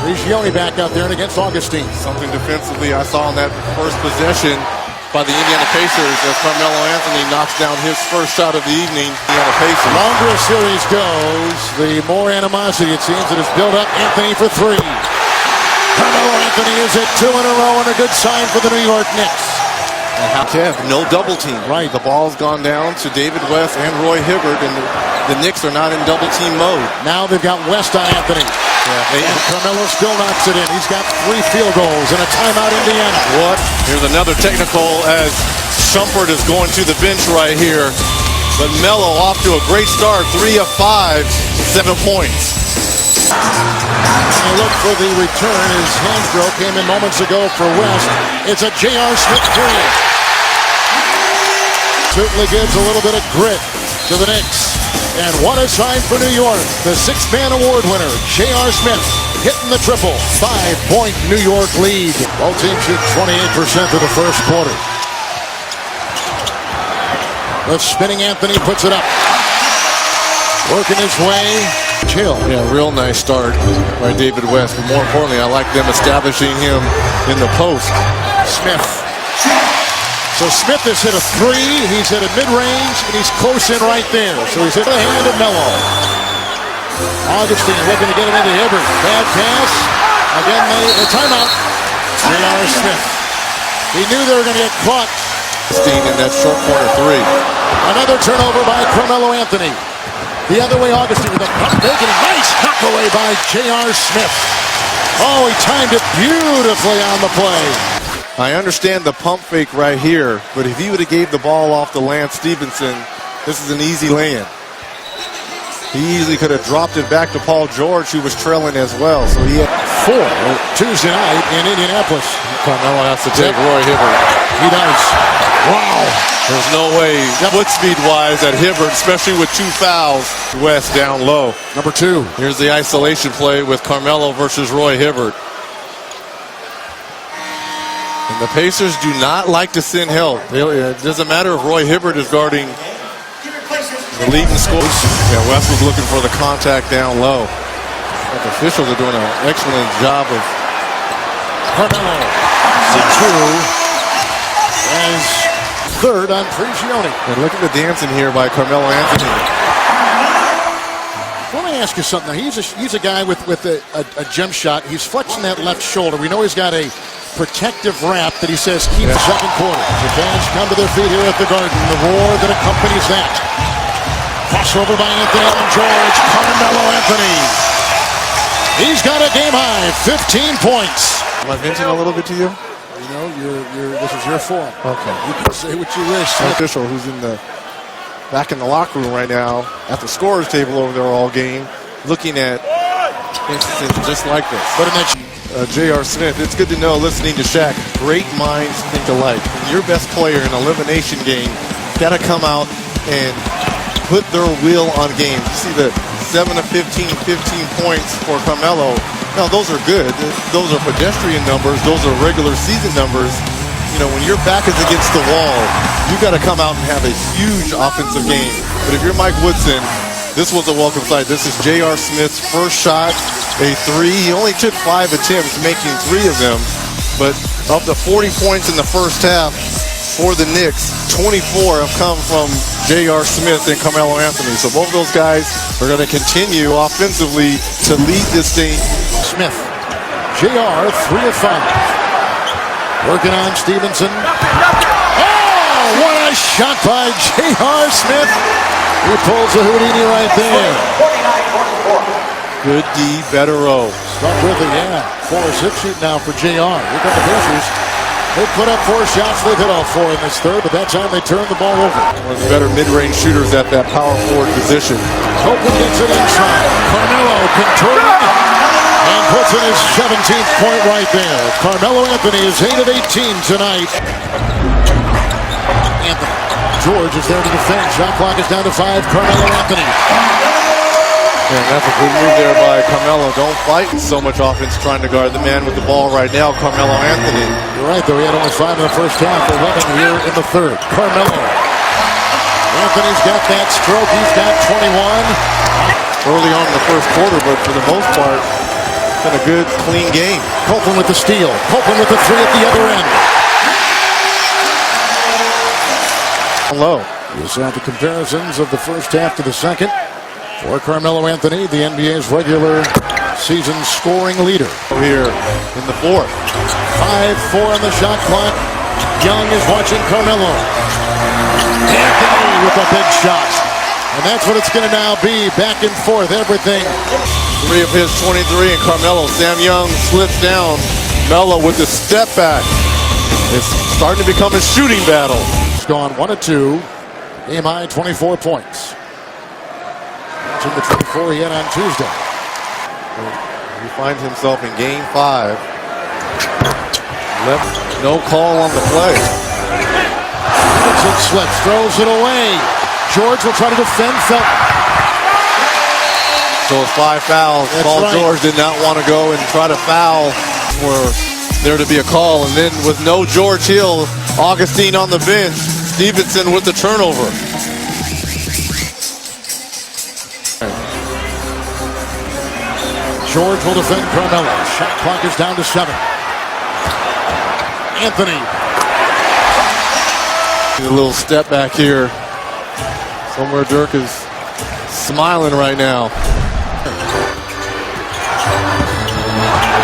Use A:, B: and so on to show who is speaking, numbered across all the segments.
A: Prigioni back out there and against Augustine.
B: Something defensively I saw in that first possession by the Indiana Pacers as Carmelo Anthony knocks down his first shot of the evening. Indiana Pacers.
A: The longer a series goes, the more animosity it seems that is built up. Anthony for three. Carmelo Anthony is at 2 in a row and a good sign for the New York Knicks.
B: And Kev, no double team.
A: Right.
B: The ball's gone down to David West and Roy Hibbert, and the Knicks are not in double team mode.
A: Now they've got West on Anthony. And Carmelo still knocks it in. He's got 3 field goals and a timeout, Indiana.
B: What? Here's another technical as Shumpert is going to the bench right here. But Melo off to a great start. 3 of 5, 7 points.
A: And look for the return as Hansbrough came in moments ago for West. It's a J.R. Smith three. Certainly gives a little bit of grit to the Knicks. And what a sign for New York. The 6-man award winner, J.R. Smith, hitting the triple. 5-point New York lead. Both teams shoot 28% of the first quarter. The spinning Anthony puts it up. Working his way. Chill.
B: Yeah, real nice start by David West. But more importantly, I like them establishing him in the post.
A: Smith. So Smith has hit a 3, he's hit a mid-range, and he's close in right there. So he's hit the hand of Melo. Augustine looking to get it into Hibbert. Bad pass. Again, the timeout. J.R. Smith. He knew they were going to get caught.
B: Augustine in that short corner 3.
A: Another turnover by Carmelo Anthony. The other way, Augustine with a pump fake and a nice knock away by J.R. Smith. Oh, he timed it beautifully on the play.
B: I understand the pump fake right here, but if he would have gave the ball off to Lance Stevenson, this is an easy lay-in. He easily could have dropped it back to Paul George, who was trailing as well. So he had
A: 4 Tuesday night in Indianapolis.
B: Carmelo has to take Roy Hibbert.
A: He does. Wow.
B: There's no way, foot speed-wise, at Hibbert, especially with 2 fouls. West down low.
A: Number 2.
B: Here's the isolation play with Carmelo versus Roy Hibbert. And the Pacers do not like to send help. It doesn't matter if Roy Hibbert is guarding the leading scores. Yeah, West was looking for the contact down low. But the officials are doing an excellent job of
A: Carmelo. As third on Prigioni.
B: And look at the dancing here by Carmelo Anthony.
A: Let me ask you something. He's a guy with a jump shot. He's flexing that left shoulder. We know he's got a protective wrap that he says keep the second quarter. The fans come to their feet here at the Garden. The roar that accompanies that. Crossover by Anthony and George. Carmelo Anthony. He's got a game high, 15 points.
B: Am I venting a little bit to you?
A: You know, this is your forum.
B: Okay.
A: You can say what you wish.
B: The official who's back in the locker room right now at the scorer's table over there all game, looking at instances just like this.
A: But in that
B: J.R. Smith, it's good to know, listening to Shaq, great minds think alike. Your best player in an elimination game got to come out and put their will on game. You see the 7 of 15 points for Carmelo. Now, those are good. Those are pedestrian numbers. Those are regular season numbers. You know, when your back is against the wall, you got to come out and have a huge offensive game. But if you're Mike Woodson, this was a welcome sight. This is J.R. Smith's first shot, a 3. He only took 5 attempts, making 3 of them. But of the 40 points in the first half for the Knicks, 24 have come from J.R. Smith and Carmelo Anthony. So both of those guys are going to continue offensively to lead this team.
A: Smith, J.R. 3 of 5. Working on Stevenson. Oh, what a shot by J.R. Smith. He pulls a Houdini right there.
B: Good D, better O.
A: Stuck with it, yeah. 4 or 6 shoot now for J.R. Here come the Pacers. They put up 4 shots. They've hit all 4 in this third, but that time they turned the ball over.
B: One of the better mid-range shooters at that power forward position.
A: Copeland gets it inside. Carmelo contorting and puts in his 17th point right there. Carmelo Anthony is 8 of 18 tonight. Anthony. George is there to defend. Shot clock is down to 5. Carmelo Anthony.
B: And that's a good move there by Carmelo. Don't fight so much offense trying to guard the man with the ball right now, Carmelo Anthony.
A: You're right, though. He had only 5 in the first half, 11 here in the third. Carmelo. Anthony's got that stroke. He's got 21.
B: Early on in the first quarter, but for the most part, It's been a good, clean game.
A: Copeland with the steal. Copeland with the three at the other end.
B: Low.
A: You saw the comparisons of the first half to the second. For Carmelo Anthony, the NBA's regular season scoring leader.
B: Here in the fourth.
A: 5-4 on the shot clock. Young is watching Carmelo. Anthony with a big shot. And that's what it's going to now be. Back and forth, everything.
B: 3 of his 23, and Carmelo. Sam Young slips down. Melo with the step back. It's starting to become a shooting battle.
A: It's gone 1 of 2. Game high, 24 points. Watching the 24 he had on Tuesday.
B: He finds himself in game 5. No call on the play.
A: Davidson slips, throws it away. George will try to defend Felton.
B: So it's 5 fouls. Paul
A: right.
B: George did not want to go and try to foul for there to be a call. And then with no George Hill, Augustine on the bench, Stevenson with the turnover.
A: George will defend Carmelo. Shot clock is down to 7. Anthony.
B: A little step back here. Somewhere Dirk is smiling right now.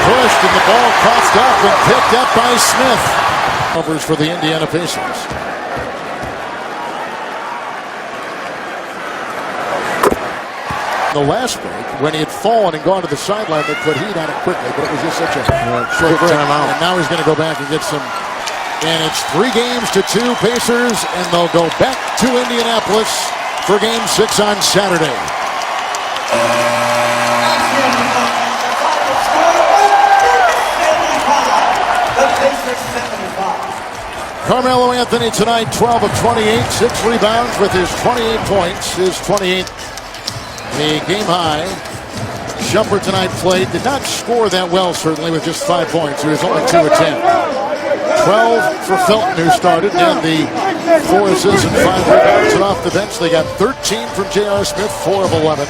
A: Pushed and the ball crossed up and picked up by Smith. Covers for the Indiana Pacers. The last break, when he had fallen and gone to the sideline, they put heat on it quickly, but it was just such a short break. And now he's going to go back and get some. And it's 3 games to 2 Pacers, and they'll go back to Indianapolis for Game 6 on Saturday. Carmelo Anthony tonight, 12 of 28, 6 rebounds with his 28 points, his 28th. The game high. Shumpert tonight played, did not score that well, certainly, with just 5 points. He was only 2 of 10. 12 for Felton, who started, and the 4 assists and 5 rebounds. And off the bench, they got 13 from J.R. Smith, 4 of 11.